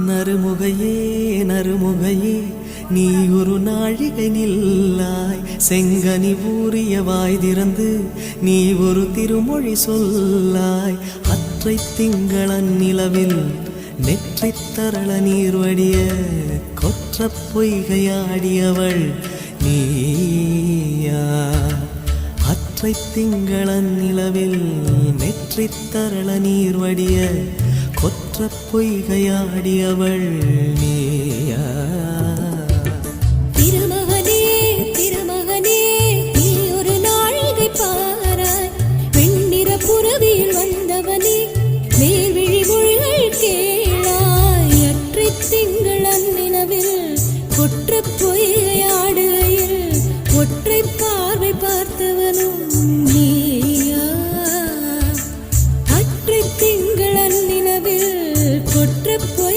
நறுமுகையே நறுமுகையே நீ ஒரு நாழிகை நில்லாய், செங்கனி ஊறிய வாய் திறந்து நீ ஒரு திருமொழி சொல்லாய். அற்றை திங்களன் நிலவில் நெற்றி தரள நீர் வடிய கொற்ற பொய்கையாடியவள் நீயா. அற்றை திங்களன் நிலவில் நெற்றி தரள நீர் வடிய கொற்ற பொய்கையாடியவள் நீயா. திருமகனே திருமகனே நீ ஒரு நாழிகை பாராய், வெண்ணிற புறவியில் வந்தவனே மேல்விழி மொழிகள் கேளாய். அற்றை திங்களன் நிலவில் கொற்ற பொய்கையாடுகையில் ஒற்றை பார்வை பார்த்தவனும் நீயா. அற்றை திங்களன் நிலவில் கொற்ற பொய்